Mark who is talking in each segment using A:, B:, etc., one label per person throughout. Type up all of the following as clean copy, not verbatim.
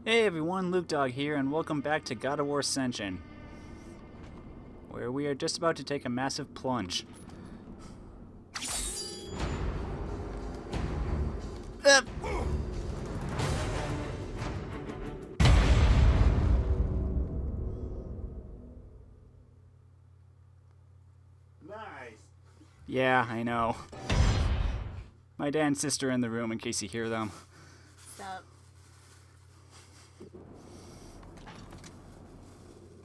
A: Hey everyone, Luke Dog here, and welcome back to God of War Ascension, where we are just about to take a massive plunge.
B: Nice.
A: Yeah, I know. My dad and sister are in the room in case you hear them.
C: Stop.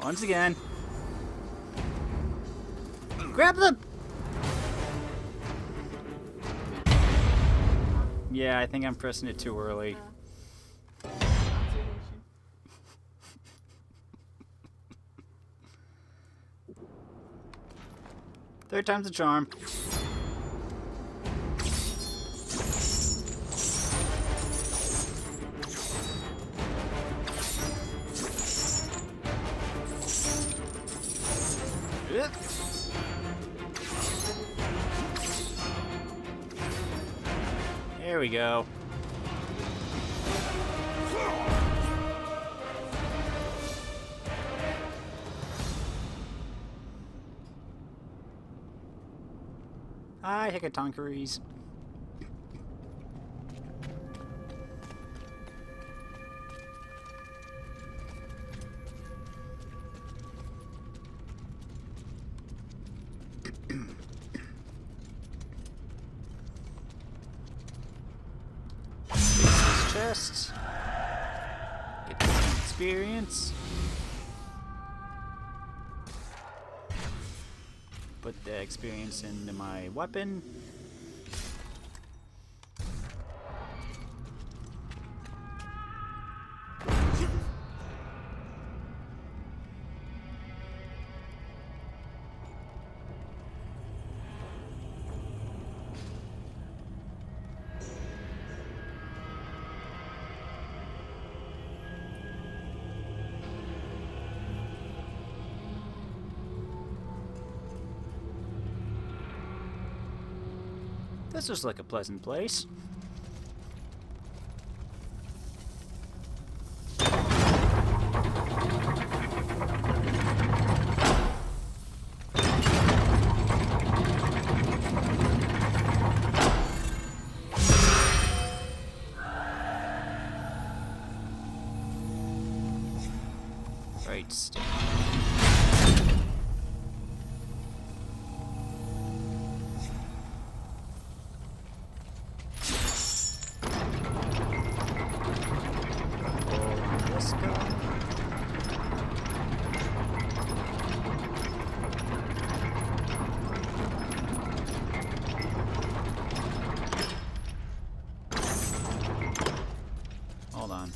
A: Once again. Grab them! Yeah, I think I'm pressing it too early.
C: Observation.
A: Third time's a charm. Yep. There we go. Hi, Hecatonchires. Chest. Get some experience. Put the experience into my weapon. This looks like a pleasant place. Right stick. Let's go. Hold on.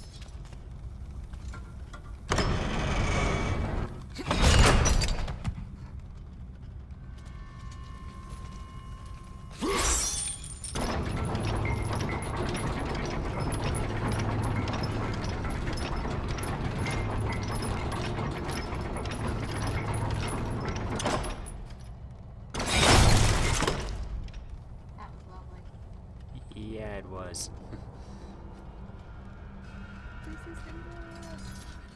C: That was lovely.
A: Yeah, it was.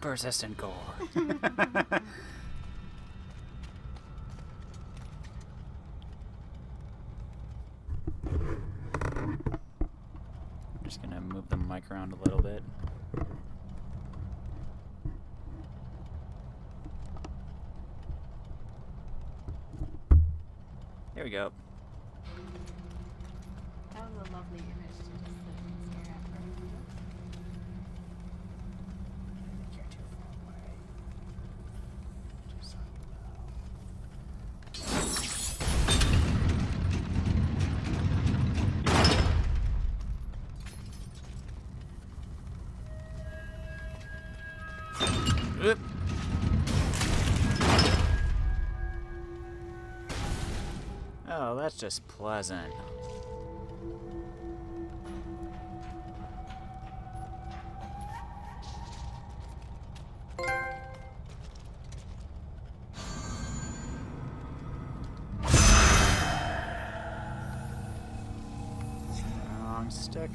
A: Persistent gore. I'm just gonna move the mic around a little bit. There we go.
C: That was a lovely image to just sit and stare at for a moment.
A: You're too far away. Just Oop. Oh, that's just pleasant. Wrong stick.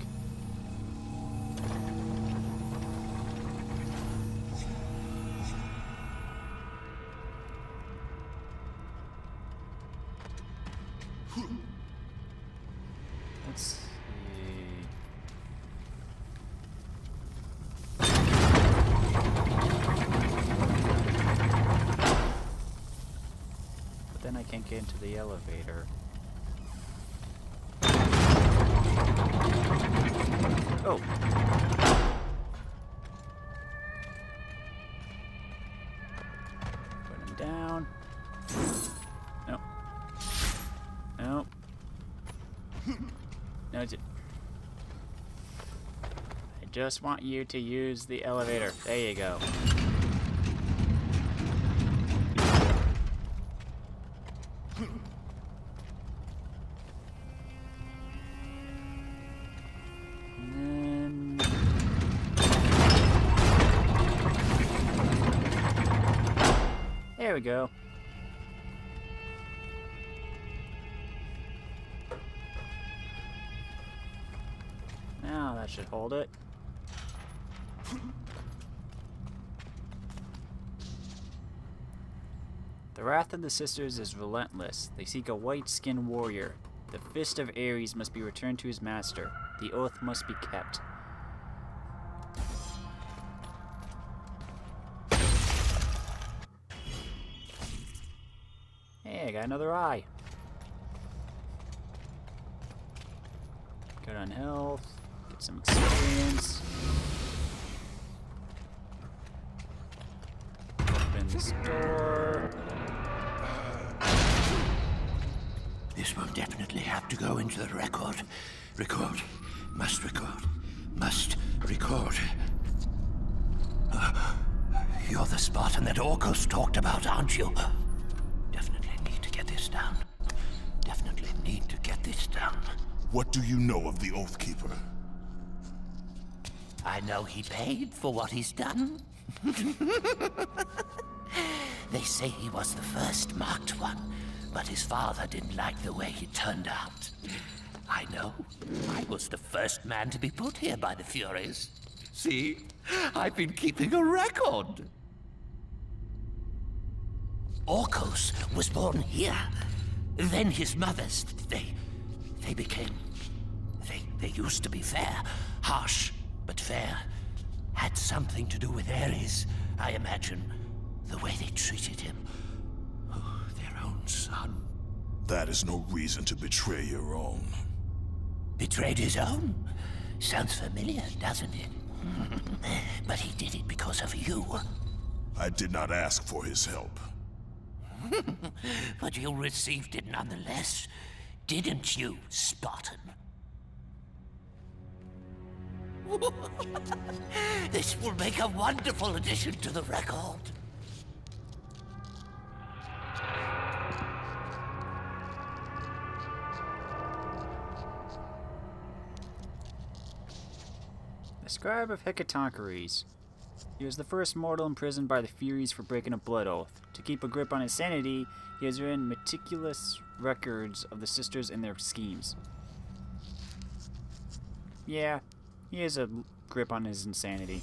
A: get into the elevator. Oh! Put him down. Nope. Nope. No, I just want you to use the elevator. There you go. There we go. Now that should hold it. The wrath of the sisters is relentless. They seek a white-skinned warrior. The fist of Ares must be returned to his master. The oath must be kept. Hey, I got another eye. Good on health. Get some experience. Open this door.
B: This will definitely have to go into the record. Record. Must record. Must record. You're the Spartan that Orkos talked about, aren't you? Definitely need to get this down. Definitely need to get this down.
D: What do you know of the Oathkeeper?
B: I know he paid for what he's done. They say he was the first marked one, but his father didn't like the way he turned out. I know. I was the first man to be put here by the Furies. See? I've been keeping a record. Orkos was born here. Then his mothers, they became... They used to be fair. Harsh, but fair. Had something to do with Ares, I imagine. The way they treated him. Oh, their own son.
D: That is no reason to betray your own.
B: Betrayed his own? Sounds familiar, doesn't it? But he did it because of you.
D: I did not ask for his help.
B: But you received it nonetheless, didn't you, Spartan? This will make a wonderful addition to the record.
A: The scribe of Hecatonchires. He was the first mortal imprisoned by the Furies for breaking a blood oath. To keep a grip on his sanity, he has written meticulous records of the sisters and their schemes. Yeah, he has a grip on his insanity.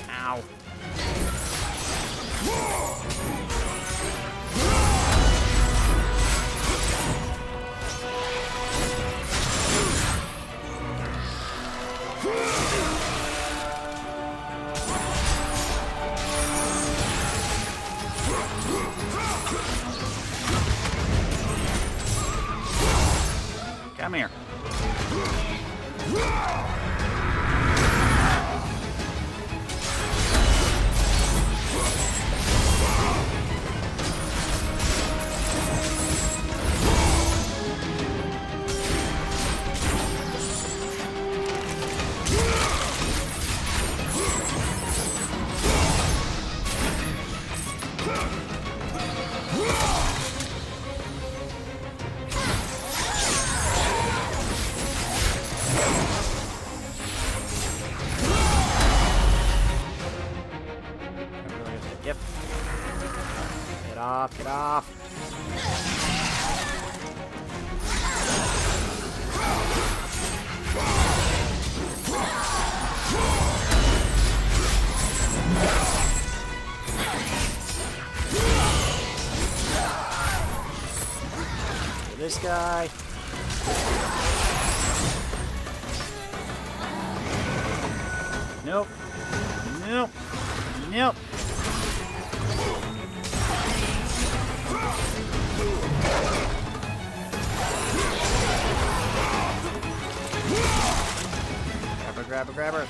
A: Ow. Come here. off, get off. This guy. Nope. Nope. Nope. Grab her, grab her, grab her.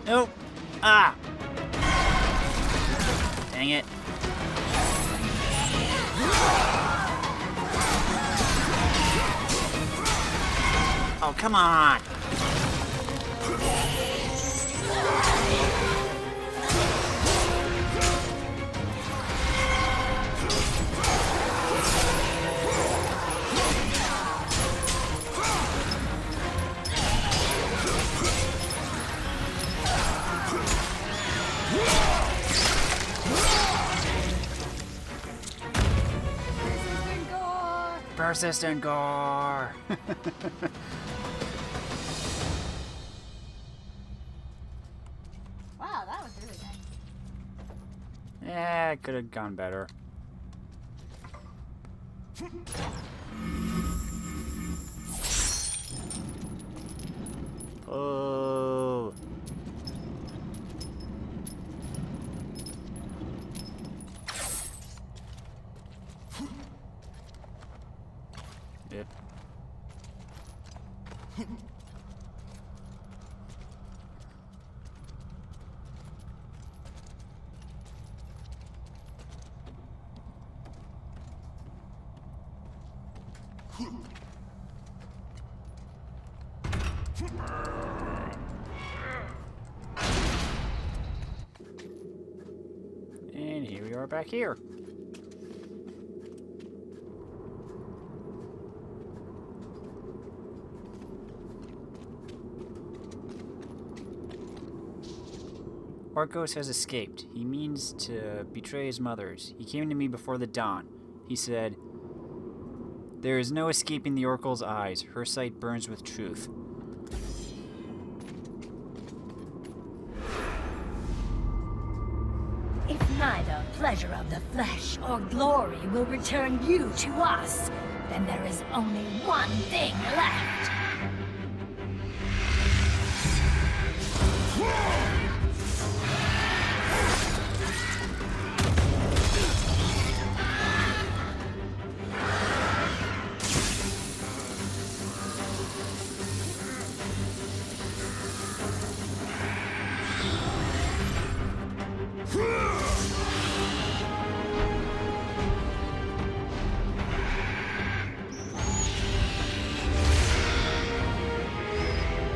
A: Nope. Ah. Dang it. Oh, come on! Persistent gore!
C: Wow, that was really nice.
A: Yeah, it could have gone better. Oh. Yep. And here we are back here. Orkos has escaped. He means to betray his mothers. He came to me before the dawn. He said, "There is no escaping the Oracle's eyes. Her sight burns with truth."
E: If neither pleasure of the flesh or glory will return you to us, then there is only one thing left.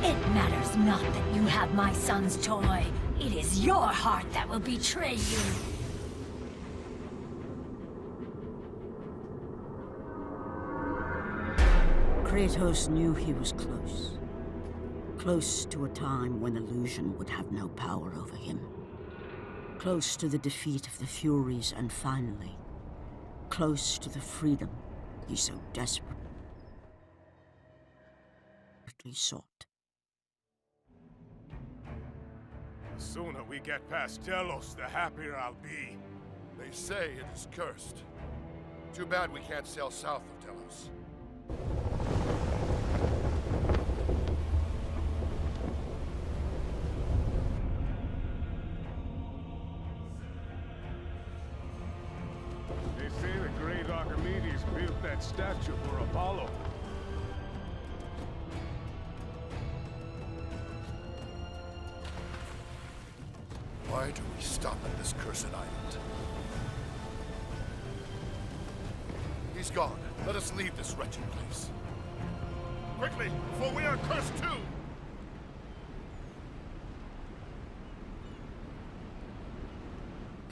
E: It matters not that you have my son's toy. It is your heart that will betray you.
F: Kratos knew he was close. Close to a time when illusion would have no power over him. Close to the defeat of the Furies, and finally, close to the freedom he so desperately sought.
G: The sooner we get past Delos, the happier I'll be.
H: They say it is cursed. Too bad we can't sail south of Delos.
G: They say the great Archimedes built that statue for Apollo.
H: Why do we stop at this cursed island? He's gone. Let us leave this wretched place. Quickly, for we are cursed too!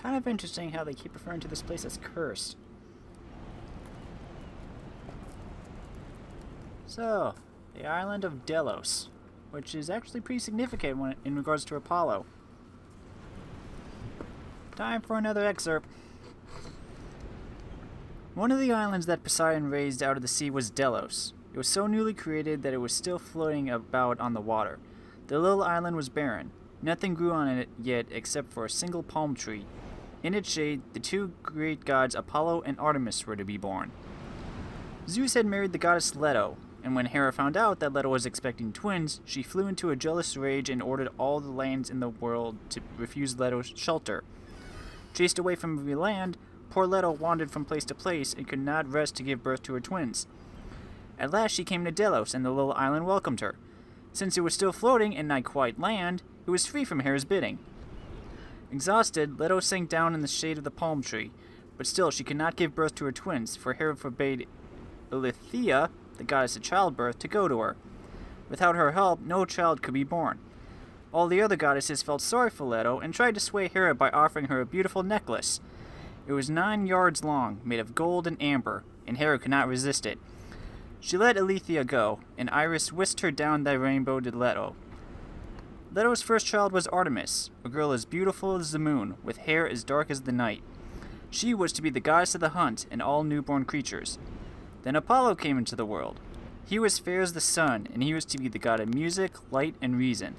A: Kind of interesting how they keep referring to this place as cursed. So, the island of Delos, which is actually pretty significant in regards to Apollo. Time for another excerpt. One of the islands that Poseidon raised out of the sea was Delos. It was so newly created that it was still floating about on the water. The little island was barren. Nothing grew on it yet except for a single palm tree. In its shade, the two great gods Apollo and Artemis were to be born. Zeus had married the goddess Leto, and when Hera found out that Leto was expecting twins, she flew into a jealous rage and ordered all the lands in the world to refuse Leto's shelter. Chased away from every land, poor Leto wandered from place to place and could not rest to give birth to her twins. At last she came to Delos, and the little island welcomed her. Since it was still floating and not quite land, it was free from Hera's bidding. Exhausted, Leto sank down in the shade of the palm tree, but still she could not give birth to her twins, for Hera forbade Eileithyia, the goddess of childbirth, to go to her. Without her help, no child could be born. All the other goddesses felt sorry for Leto and tried to sway Hera by offering her a beautiful necklace. It was 9 yards long, made of gold and amber, and Hera could not resist it. She let Eileithyia go, and Iris whisked her down the rainbow to Leto. Leto's first child was Artemis, a girl as beautiful as the moon, with hair as dark as the night. She was to be the goddess of the hunt and all newborn creatures. Then Apollo came into the world. He was fair as the sun, and he was to be the god of music, light, and reason.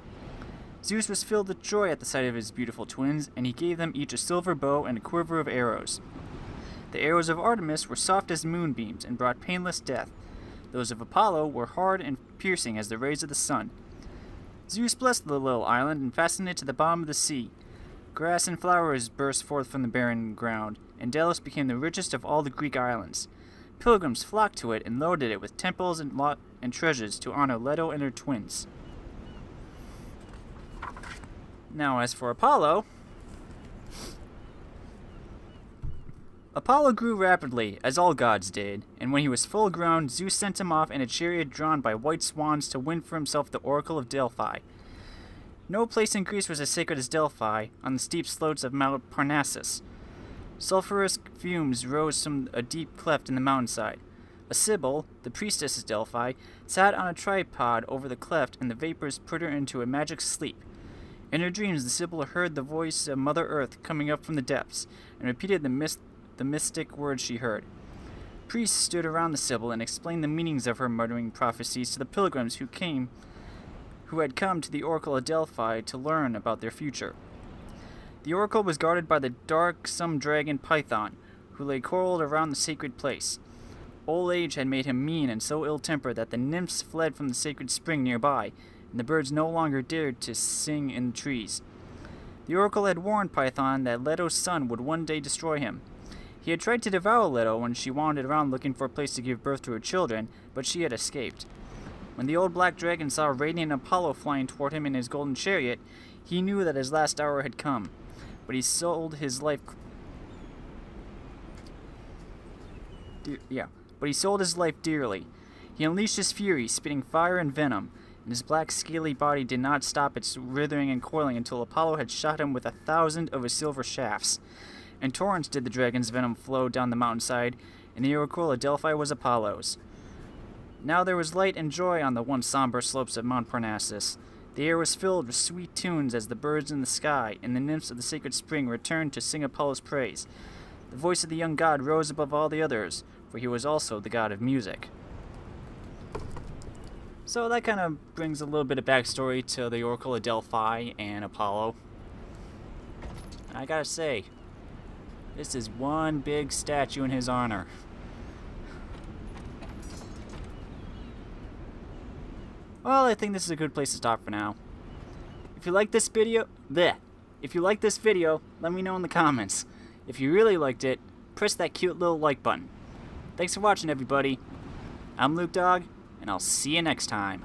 A: Zeus was filled with joy at the sight of his beautiful twins, and he gave them each a silver bow and a quiver of arrows. The arrows of Artemis were soft as moonbeams and brought painless death. Those of Apollo were hard and piercing as the rays of the sun. Zeus blessed the little island and fastened it to the bottom of the sea. Grass and flowers burst forth from the barren ground, and Delos became the richest of all the Greek islands. Pilgrims flocked to it and loaded it with temples and treasures to honor Leto and her twins. Now, as for Apollo grew rapidly, as all gods did, and when he was full grown, Zeus sent him off in a chariot drawn by white swans to win for himself the Oracle of Delphi. No place in Greece was as sacred as Delphi, on the steep slopes of Mount Parnassus. Sulphurous fumes rose from a deep cleft in the mountainside. A Sibyl, the priestess of Delphi, sat on a tripod over the cleft, and the vapors put her into a magic sleep. In her dreams, the Sibyl heard the voice of Mother Earth coming up from the depths, and repeated the mystic words she heard. Priests stood around the Sibyl and explained the meanings of her muttering prophecies to the pilgrims who had come to the Oracle of Delphi to learn about their future. The oracle was guarded by the darksome dragon Python, who lay coiled around the sacred place. Old age had made him mean and so ill-tempered that the nymphs fled from the sacred spring nearby, and the birds no longer dared to sing in the trees. The oracle had warned Python that Leto's son would one day destroy him. He had tried to devour Leto when she wandered around looking for a place to give birth to her children, but she had escaped. When the old black dragon saw radiant Apollo flying toward him in his golden chariot, he knew that his last hour had come. But he sold his life dearly. He unleashed his fury, spitting fire and venom, and his black scaly body did not stop its writhing and coiling until Apollo had shot him with 1,000 of his silver shafts. In torrents did the dragon's venom flow down the mountainside, and the oracle of Delphi was Apollo's. Now there was light and joy on the once somber slopes of Mount Parnassus. The air was filled with sweet tunes as the birds in the sky and the nymphs of the sacred spring returned to sing Apollo's praise. The voice of the young god rose above all the others, for he was also the god of music. So that kind of brings a little bit of backstory to the Oracle of Delphi and Apollo. And I gotta say, this is one big statue in his honor. Well, I think this is a good place to stop for now. If you like this video, let me know in the comments. If you really liked it, press that cute little like button. Thanks for watching, everybody. I'm Luke Dog, and I'll see you next time.